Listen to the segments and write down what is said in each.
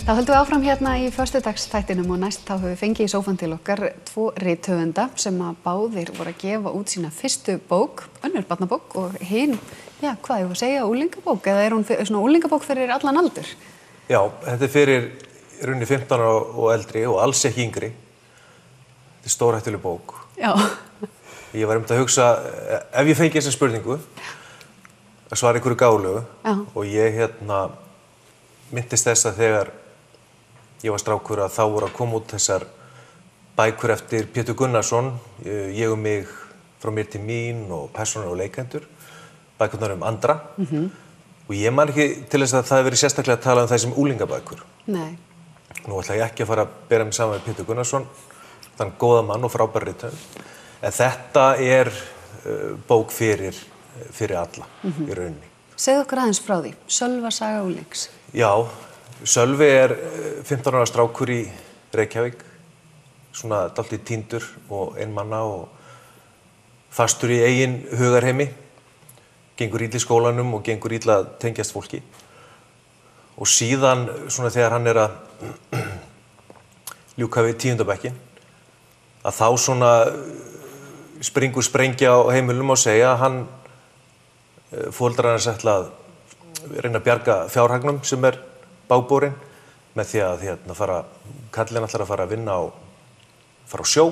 Þá höldum við áfram hérna í föstudagsþættinum og næst þá höfum við fengið í sófann til okkar 2 rithöfunda sem að báðir voru að gefa út sína fyrstu bók, önnur barnabók og hin, hvað ég var að segja, úlingabók, eða er hún svona úlingabók fyrir allan aldur? Já, þetta fyrir rauninni 15 ára og eldri og alls ekki yngri. Þetta er stórhættuleg bók. Já. Ég var að hugsa, ef ég fengi þessa spurningu, að svara einhverju gáfulegu og ég myndist þess að þegar ég var strákur að þá voru að koma út þessar bækur eftir Pétur Gunnarsson, Ég og mig, Frá mér til mín og Persónur og leikendur, bækurnar andra. Og ég man ekki til þess að það hefur verið sérstaklega að tala það sem úlingabækur. Nei. Nú ætla ég ekki að fara að bera mig saman með Pétur Gunnarsson, þann góða mann og frábær rithöfund. En þetta er bók fyrir alla í rauninni. Segðu okkur aðeins frá því, Sölva saga úlings. Já, Sölvi er 15 ára strákur í Reykjavík, svona dálítið týndur og einmana og fastur í eigin hugarheimi, gengur illa í skólanum og gengur illa að tengjast fólki. Og síðan, svona þegar hann er að ljúka við 10. bekkin, að þá svona springur sprengja á heimilum og segja að hann foreldrar hans ætla að reyna að bjarga fjárhagnum sem er bágborinn með því að kallinn ætlar að fara að vinna fara á sjó.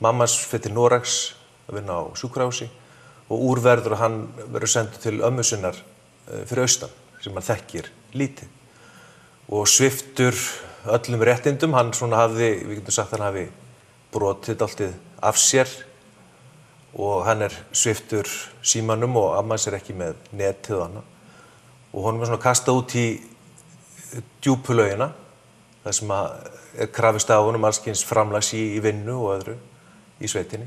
Mammas fer til Noregs að vinna á sjúkrahúsi og úr verður að hann verður sendur til ömmu sinnar fyrir austan sem hann þekkir lítið. Og sviptur öllum réttindum, hann svona hafði, við getum sagt hann hafi brotið dálítið af sér og hann er sviptur símanum og amma hans er ekki með netið og annað. Og honum er svona kastað út í djúpu laugina, þar sem er krafist af honum alls kyns framlags í vinnu og öðru í sveitinni.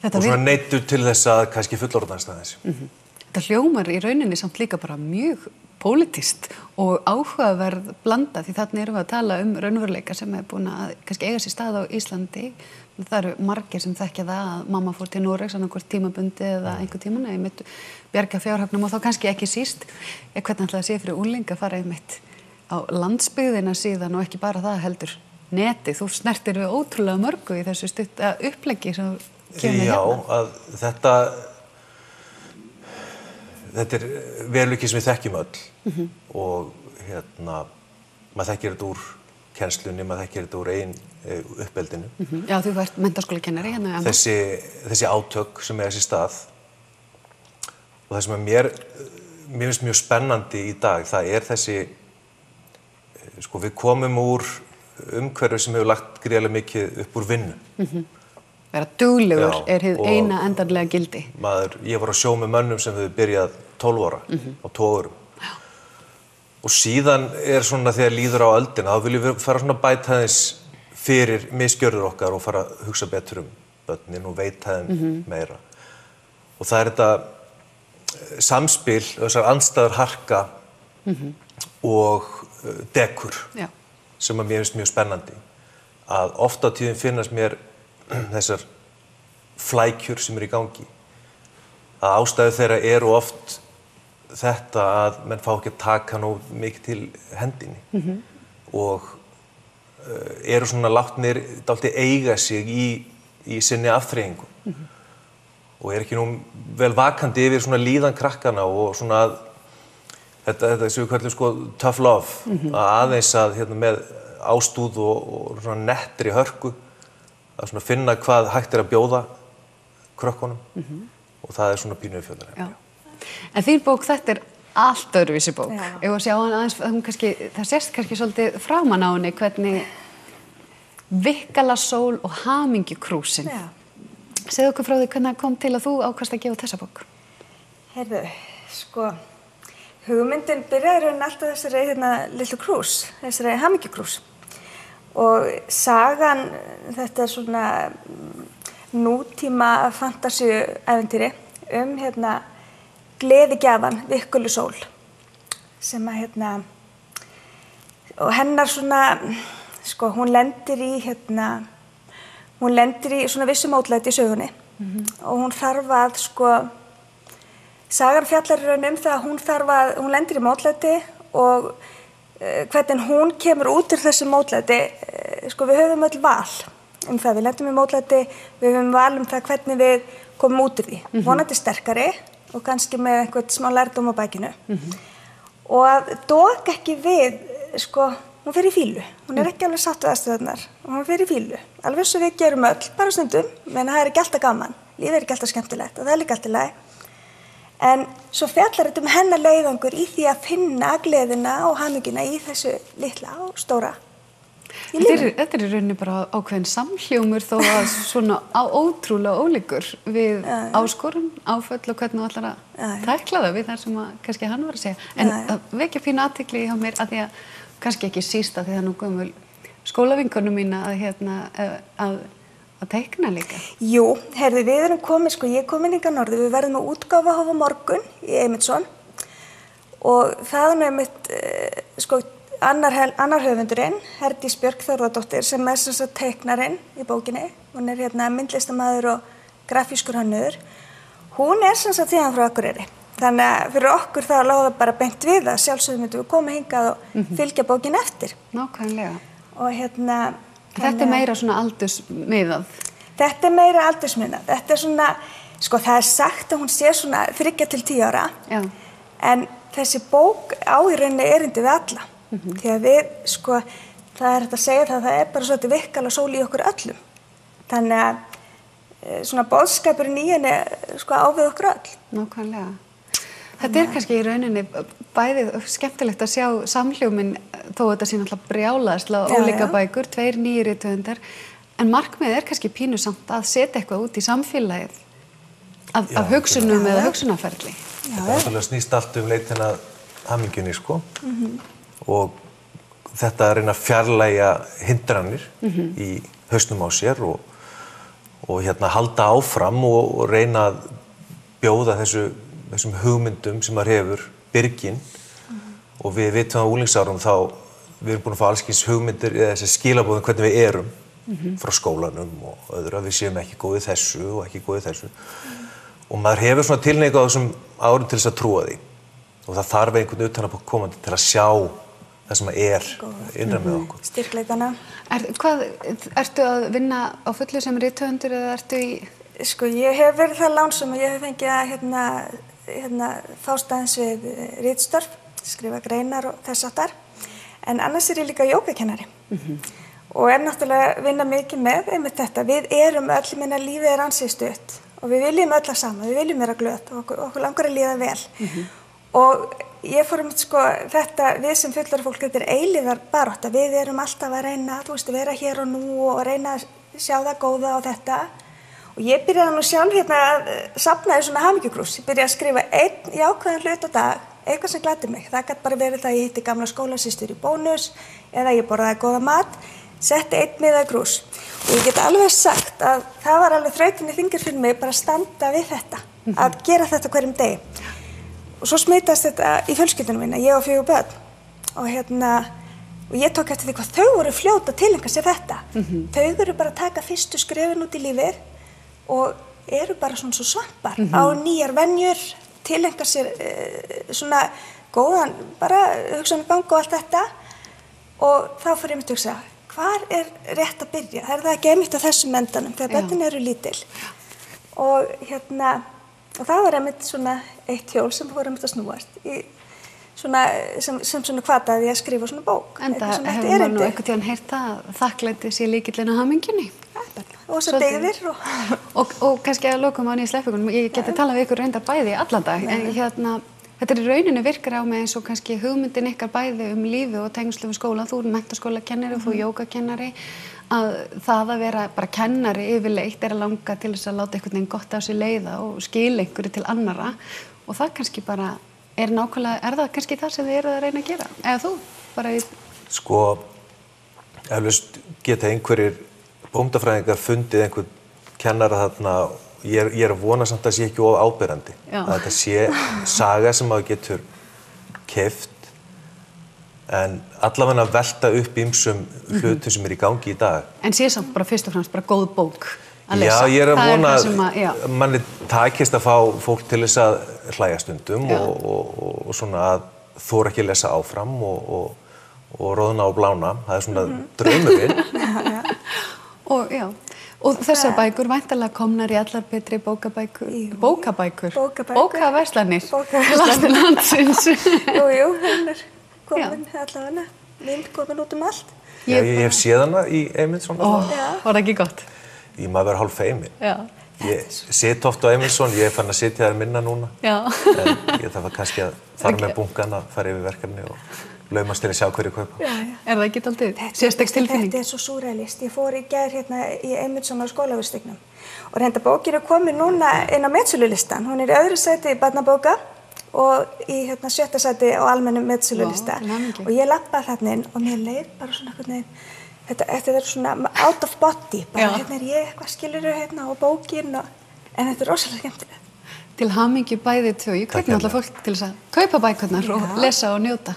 Og svona neyddur til þess að kannski fullorðnast aðeins. Þetta hljómar í rauninni samt líka bara mjög pólitískt og áhugaverð blanda, því þarna erum við að tala raunveruleika sem er búin að kannski eiga sér stað á Íslandi. Það eru margir sem þekkja það að mamma fór til Noregs annarkvort tímabundið eða einhver tíman eða einmitt bjarga fjárhagnum og þá kannski ekki síst hvernig ætla að sé fyrir úlinga að fara einmitt á landsbyggðina síðan og ekki bara það heldur netið. Þú snertir við ótrúlega mörgu í þessu stutta uppleggi sem kemur hérna. Já, að þetta er veruleiki sem við þekkjum öll og maður þekkir þetta úr kennslunni, maður þekkir þetta úr eigin uppeldinu. Já, þú ert menntaskólakennari hérna. Þessi átök sem eiga sér stað og það sem mér finnst mjög spennandi í dag, það er þessi, við komum úr umhverfi sem hefur lagt gríðarlega mikið upp úr vinnu. Vera duglegur er hið eina endanlega gildi. Ég var á sjó með mönnum sem hefur byrjað 12 ára á togurum. Og síðan er svona þegar líður á öldina, þá viljum við fara svona bæta aðeins fyrir misgjörður okkar og fara að hugsa betur börnin og veita þeim meira. Og það er þetta samspil, þessar andstæður harka og dekur sem að mér finnst mjög spennandi. Að oft á tíðum finnast mér þessar flækjur sem eru í gangi. Að ástæður þeirra eru oft þetta að menn fá ekki að taka nóg mikið til hendinni og eru svona látnir dálítið eiga sig í sinni afþreyingu og er ekki nú vel vakandi yfir svona líðan krakkana og svona þetta sem við kallum tough love, að aðeins að með ástúð og svona nettri hörku að svona finna hvað hægt er að bjóða krökkunum og það er svona pínu uppfjöldar. En þín bók, þetta er allt öðruvísi bók. Ef að sjá hann aðeins, það sést kannski svolítið framan á henni hvernig Vikkala sól og hamingjukrúsin. Segðu okkur frá því hvernig það kom til að þú ákvaðst að gefa þessa bók. Heyrðu, hugmyndin byrjaði alltaf þessari litlu krús, þessari hamingjukrús. Og sagan, þetta er svona nútíma fantasíuævintýri gleðigjafan Vikulu sól sem að og hennar svona hún lendir í svona vissu mótlæti í sögunni og hún þarf að sagan fjallar í raun það að hún lendir í mótlæti og hvernig hún kemur út úr þessu mótlæti, sko við höfum öll val það, við lendum í mótlæti, við höfum val það hvernig við komum út úr því, vonandi sterkari og kannski með einhvern smá lærdóm á bækinu og að doka ekki við, sko, hún fer í fílu, hún ekki alveg sátt við aðstöðunar og hún fer í fílu, alveg svo við gerum öll, bara stundum, menn það ekki alltaf gaman, lífið ekki alltaf skemmtilegt og það líka alltaf leið. En svo fjallar þetta hennar leiðangur í því að finna gleðina og hamingjuna í þessu litla og stóra í lífinu. Þetta í rauninni bara ákveðin samhljómur þó að svona ótrúlega ólíkur við áskorun, áföll og hvernig þú ætlar að tækla það við þar sem kannski hann var að segja. En það vekja pínu athygli hjá mér að því að kannski ekki síst að því það nú gömul skólavinkonu mína að teikna líka. Jú, heyrðu, við erum komið, sko, ég kom inn hingað norður, við verðum að útgáfa á morgun í Eymundsson og það er einmitt, sko, annar höfundurinn, Herdís Björk Þórðardóttir, sem sem sagt teiknarinn í bókinni, hún er myndlistarmaður og grafískur hönnuður, hún sem sagt þaðan frá Akureyri. Þannig að fyrir okkur þá lá það bara beint við að sjálfsögum myndum við koma hingað og fylgja bókin eftir. Nákvæmlega. Og Þetta meira svona aldursmiðað? Þetta meira aldursmiðað. Þetta svona, sko það sagt að hún sé svona 3 til 10 ára. Já. En þessi bók á í rauninni erindi við alla. Því að við, sko, það hægt að segja það bara svolítið virkala sól í okkur öllum. Þannig að svona boðskapurinn í henni, sko, á við okkur öll. Nákvæmlega. Þetta kannski í rauninni bæði skemmtilegt að sjá samhljóminn þó að þetta sé náttúrulega brjálaðislega ólíka bækur, 2 nýir rithöfundar, en markmiðið kannski pínusamt að setja eitthvað út í samfélagið af hugsunum eða hugsunarferli. Þetta náttúrulega snýst allt leitina hamingjunni, sko, og þetta að reyna að fjarlægja hindranir í hausnum á sér og halda áfram og reyna að bjóða þessum hugmyndum sem maður hefur byrgin og við vitum á unglingsárum þá við erum búin að fá alls kyns hugmyndir eða þessi skilaboðum hvernig við erum frá skólanum og öðru að við séum ekki góðið þessu og ekki góðið þessu og maður hefur svona tilhneigingu á þessum árum til þess að trúa því og það þarf einhvern utanaðkomandi til að sjá það sem innra með okkur. Styrkleikana. Ertu að vinna á fullu sem rithöfundur eða ertu í... Sko, ég hef verið það lánsum og ég hef fengið að fást aðeins við ritstörf, skrifa greinar og þess áttar. En annars ég líka jógakennari. Og náttúrulega að vinna mikið með einmitt þetta. Við erum öll, minna lífið ansið stutt og við viljum öll að sama, við viljum vera glöð og okkur langar að líða vel. Og ég fór sko, þetta, við sem fullorðið fólk, þetta eilífar barátta. Við erum alltaf að reyna, vera hér og nú og reyna að sjá það góða á þetta. Og ég byrjaði nú sjálf að safna í svona hamingjukrús. Ég byrjaði að skrifa einn jákvæðan hlut á dag, eitthvað sem gladdi mig. Það gat bara verið það að ég hitti gamla skólasystur í Bónus eða ég borðaði góða mat, setti einn miða í krús. Og ég get alveg sagt að það var alveg þrautinni þingir fyrir mig bara að standa við þetta, að gera þetta hverjum degi. Og svo smitast þetta í fjölskyldunum minna, ég og 4 börn. Og ég tók eftir því hvað þau voru fljót að tileinka sér þetta. Þau eru bara að taka fyrstu skrefin út í lífið og eru bara svona svo svampar á nýjar venjur, tileinka sér svona góðan, bara hugsunargang og allt þetta og þá fór ég að hugsa, hvar er rétt að byrja? Það ekki einmitt á þessum endanum þegar börnin eru lítil og og það var einmitt svona eitt hjól sem fór einmitt að snúast í svona, sem svona hvataði að skrifa svona bók. Enda hefur maður nú einhvern tíðan heyrt það þakklæti sé lykillinn á hamingjunni. Og svo deyðir og kannski að lokum á nýja sleppugunum, ég geti talað við ykkur reyndar bæði allan dag, en þetta í rauninni virkar á mig eins og kannski hugmyndin ykkar bæði lífið og tengslu við skóla, þú menntaskólakennari og þú jógakennari, að það að vera bara kennari yfirleitt að langa til þess að láta einhvern veginn gott á sig leiða og skila einhverju til annarra og það kannski bara nákvæmlega, það kannski það sem þið eruð að reyna að gera, eða þú bara í... Sko, eflaust geta einhverjir bókmennafræðingar fundið einhvern kennara þarna, ég er að vona samt að sé ekki of áberandi, að þetta sé saga sem maður getur keypt, en allavega að velta upp ýmsum hlutum sem í gangi í dag. En sé samt bara fyrst og fremst bara góð bók að lesa. Já, ég er að vona að manni takist að fá fólk til þess að hlæja stundum og svona að þora ekki að lesa áfram og og Roðna og Blána, það svona draumurinn. Og þessar bækur væntanlega komnar í allar betri bókabækur, bókaverslanir landsins. Jú, hún komin allavega, mynd komin út allt. Já, ég hef séð hana í Eymundsson. Var það ekki gott? Maður verður hálf feimin. Já. Ég sit oft á Eymundsson, ég er fann að sitja þar minna núna. Já. En ég þarf kannski að fara með bunkan að fara yfir verkefni og laumast til að sjá hverju kaupa. Já. Er það ekki dálítið sérstaks tilfinning? Þetta er svo súrrealist. Ég fór í gær hérna í Eymundsson á Skólavörðustígnum og reynda bókin er komin núna inn á metsölulistan. Hún er í öðru sæti í barnabóka og í 7. sæti á almennum metsölulista. Og ég labbaði þarna inn og mér leið bara svona einhvern veginn, þetta er svona out of body, bara hérna er ég eitthvað skilurðu hérna og bókin en þetta er rosalega skemmtilegt. Til hamingju bæði tvö, ég hvetni alltaf fólk til þess að kaupa bækurnar og lesa og njóta.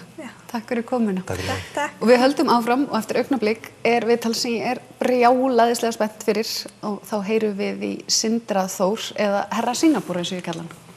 Takk fyrir komuna. Takk. Og við höldum áfram og eftir augnablik viðtal sem ég brjálaðislega spennt fyrir og þá heyrum við í Sindra Þór eða Herra Singapúr eins og ég kalla hann.